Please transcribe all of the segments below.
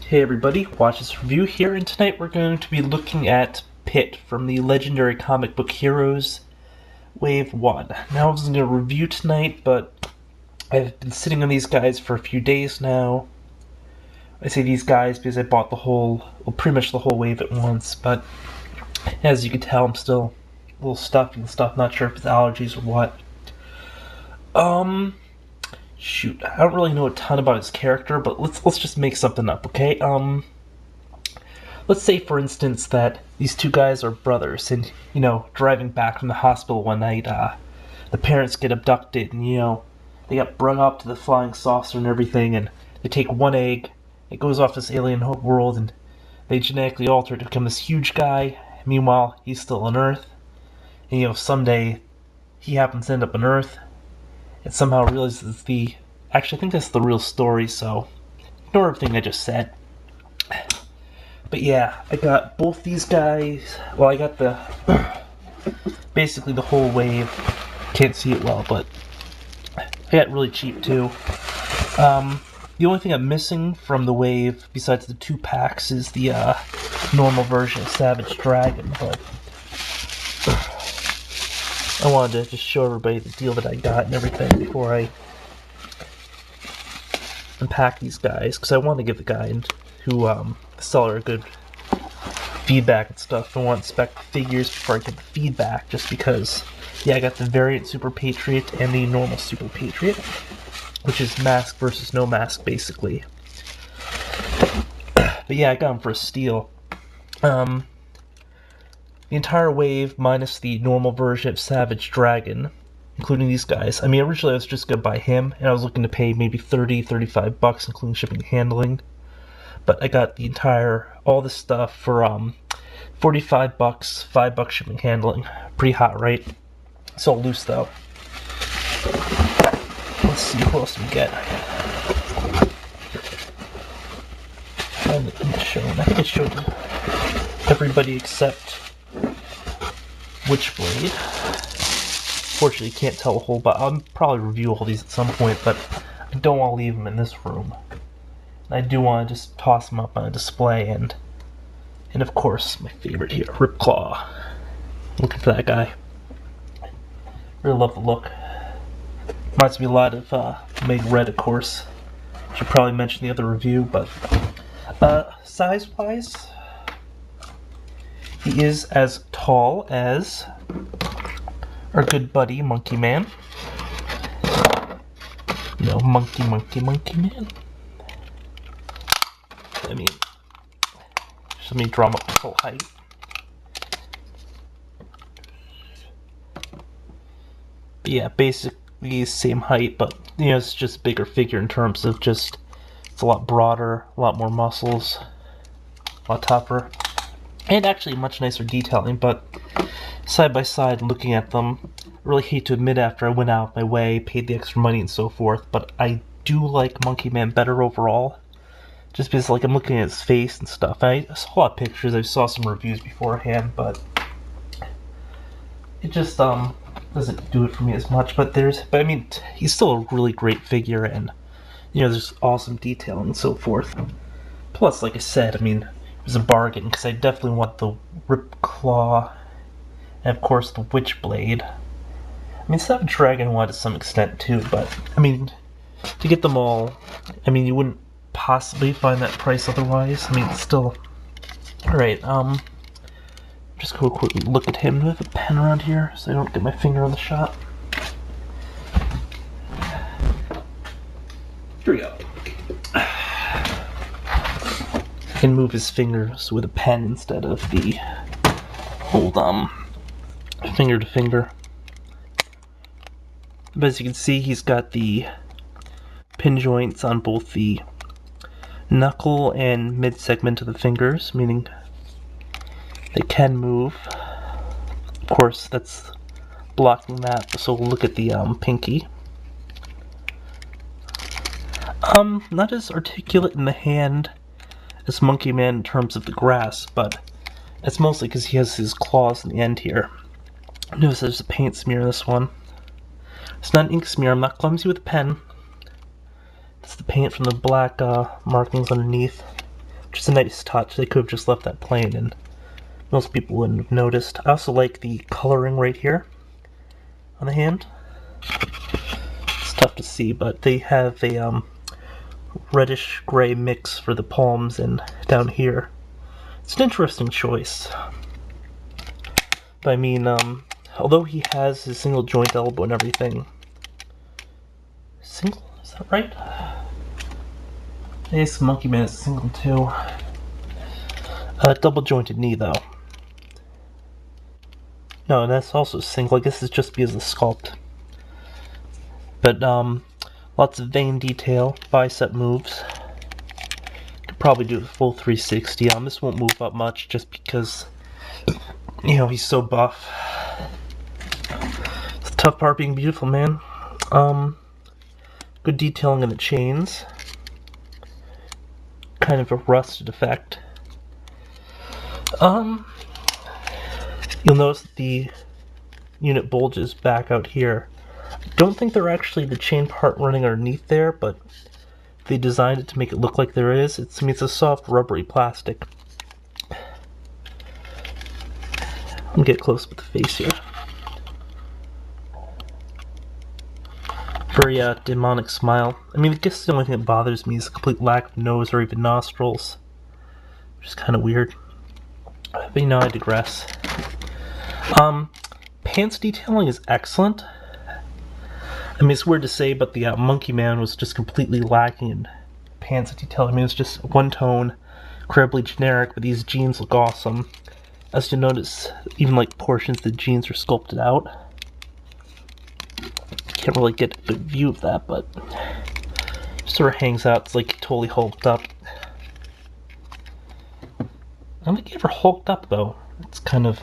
Hey everybody, watch this review here, and tonight we're going to be looking at Pitt from the legendary comic book Heroes Wave 1. Now I was going to review tonight, but I've been sitting on these guys for a few days now. I say these guys because I bought pretty much the whole wave at once, but as you can tell I'm still a little stuffy and stuff, not sure if it's allergies or what. Shoot, I don't really know a ton about his character, but let's just make something up, okay? Let's say, for instance, that these two guys are brothers, and, driving back from the hospital one night, the parents get abducted, and, they got brought up to the flying saucer and everything, and they take one egg, it goes off this alien world, and they genetically alter it to become this huge guy. Meanwhile, he's still on Earth, and, someday he happens to end up on Earth, and somehow realizes actually, I think that's the real story, so ignore everything I just said. But yeah, I got both these guys. Well, I got basically the whole wave. Can't see it well, but I got it really cheap too. The only thing I'm missing from the wave, besides the 2 packs, is the normal version of Savage Dragon, but I wanted to just show everybody the deal that I got and everything before I unpack these guys, because I want to give the guy the seller a good feedback and stuff. I want to inspect the figures before I get the feedback, just because, yeah, I got the variant Super Patriot and the normal Super Patriot, which is mask versus no mask, basically. But yeah, I got them for a steal. The entire wave, minus the normal version of Savage Dragon, including these guys. I mean, originally I was just going to buy him, and I was looking to pay maybe $30-35, including shipping and handling. But I got all this stuff for $45, $5 shipping and handling. Pretty hot, right? It's all loose, though. Let's see what else we get. I think I showed everybody except Witchblade. Fortunately, you can't tell a whole lot. I'll probably review all these at some point, but I don't want to leave them in this room. I do want to just toss them up on a display, and of course, my favorite here, Ripclaw. Looking for that guy. Really love the look. Reminds me a lot of Meg Red, of course. Should probably mention the other review, but size-wise, he is as tall as our good buddy, Monkey Man. Monkey Man. I mean, just let me draw him up to full height. But yeah, basically same height, but, it's just a bigger figure in terms of just, it's a lot broader, a lot more muscles, a lot tougher, and actually much nicer detailing, but side by side, looking at them, I really hate to admit after I went out of my way, paid the extra money and so forth, but I do like Monkey Man better overall. Just because, I'm looking at his face and stuff. I saw a lot of pictures, I saw some reviews beforehand, but it just, doesn't do it for me as much. But I mean, he's still a really great figure, and, there's awesome detailing and so forth. Plus, like I said, I mean, it was a bargain, because I definitely want the Ripclaw, and of course the Witchblade. I mean, Savage Dragon wanted to some extent too, but, I mean, to get them all, I mean, you wouldn't possibly find that price otherwise. I mean, it's still... Alright, just go quickly look at him. Do I have a pen around here so I don't get my finger on the shot? Here we go. I can move his fingers with a pen instead of the old, finger to finger. But as you can see, he's got the pin joints on both the knuckle and mid-segment of the fingers, meaning they can move. Of course, that's blocking that, so we'll look at the pinky. Not as articulate in the hand as Monkey Man in terms of the grasp, but it's mostly because he has his claws in the end here. Notice there's a paint smear in this one. It's not an ink smear, I'm not clumsy with a pen. It's the paint from the black markings underneath. which is a nice touch. They could have just left that plain and most people wouldn't have noticed. I also like the coloring right here on the hand. It's tough to see, but they have a reddish gray mix for the palms and down here. It's an interesting choice. But I mean, although he has his single joint elbow and everything. Single? Is that right? I guess Monkey Man is single too. Double jointed knee though. No, that's also single. I guess it's just because of the sculpt. But lots of vein detail, bicep moves. Could probably do a full 360. This won't move up much just because, you know, he's so buff. It's the tough part being beautiful, man. Good detailing in the chains. Kind of a rusted effect. You'll notice that the unit bulges back out here. I don't think they're actually the chain part running underneath there, but they designed it to make it look like there is. It's a soft rubbery plastic. I'm gonna get close with the face here. Very demonic smile. I mean, I guess the only thing that bothers me is the complete lack of nose or even nostrils, which is kind of weird. But you know, I digress. Pants detailing is excellent. I mean, it's weird to say, but the Monkey Man was just completely lacking in pants detail. I mean, it was just one tone, incredibly generic, but these jeans look awesome. As you notice, even like portions of the jeans are sculpted out. Can't really get a good view of that, but it just sort of hangs out. It's like totally hulked up. I don't think he ever hulked up though. It's kind of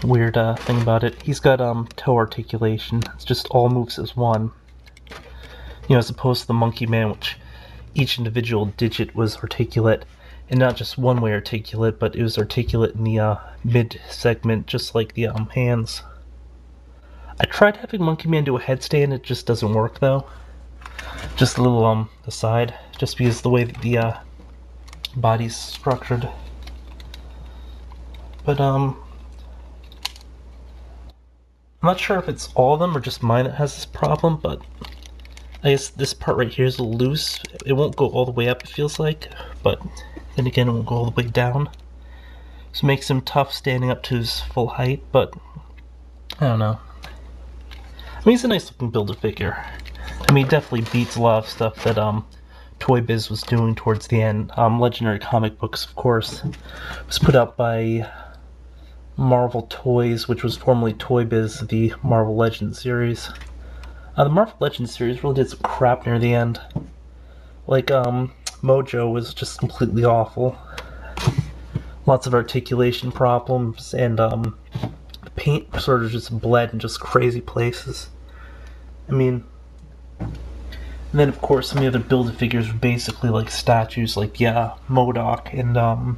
weird thing about it. He's got toe articulation. It's just all moves as one. You know, as opposed to the Monkey Man, which each individual digit was articulate, and not just one way articulate, but it was articulate in the mid segment, just like the hands. I tried having Monkey Man do a headstand. It just doesn't work though. Just a little aside, just because of the way that the body's structured. But I'm not sure if it's all of them or just mine that has this problem, but I guess this part right here is a little loose. It won't go all the way up, it feels like, but then again it won't go all the way down. So it makes him tough standing up to his full height, but I don't know. I mean, he's a nice looking Build-A-Figure. I mean, he definitely beats a lot of stuff that Toy Biz was doing towards the end. Legendary Comic Books, of course, was put out by Marvel Toys, which was formerly Toy Biz, the Marvel Legends series. The Marvel Legends series really did some crap near the end. Like, Mojo was just completely awful. Lots of articulation problems, and the paint sort of just bled in just crazy places. I mean, and then of course some of the other Build-A-Figures were basically like statues, like, yeah, MODOK and,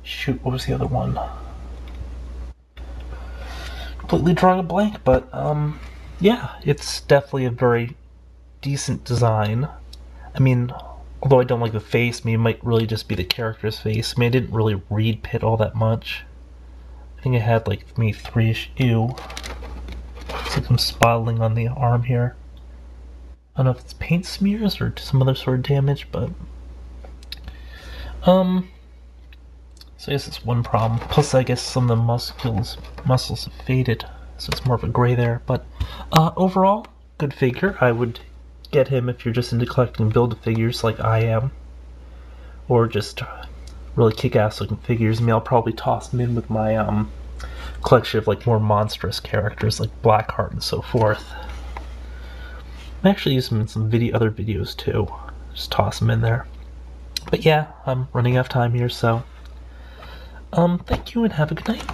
shoot, what was the other one? Completely drawing a blank, but, yeah, it's definitely a very decent design. I mean, although I don't like the face, I mean, it might really just be the character's face. I mean, I didn't really read Pitt all that much. I think I had, like, maybe 3-ish. Ew. Looks like some spotting on the arm here. I don't know if it's paint smears or some other sort of damage, but so I guess it's one problem. Plus, I guess some of the muscles have faded, so it's more of a gray there. But overall, good figure. I would get him if you're just into collecting Build-A-Figures like I am, or just really kick-ass looking figures. I mean, I'll probably toss him in with my collection of like more monstrous characters like Blackheart and so forth. I actually use them in some other videos too. Just toss them in there. But yeah, I'm running out of time here, so thank you and have a good night.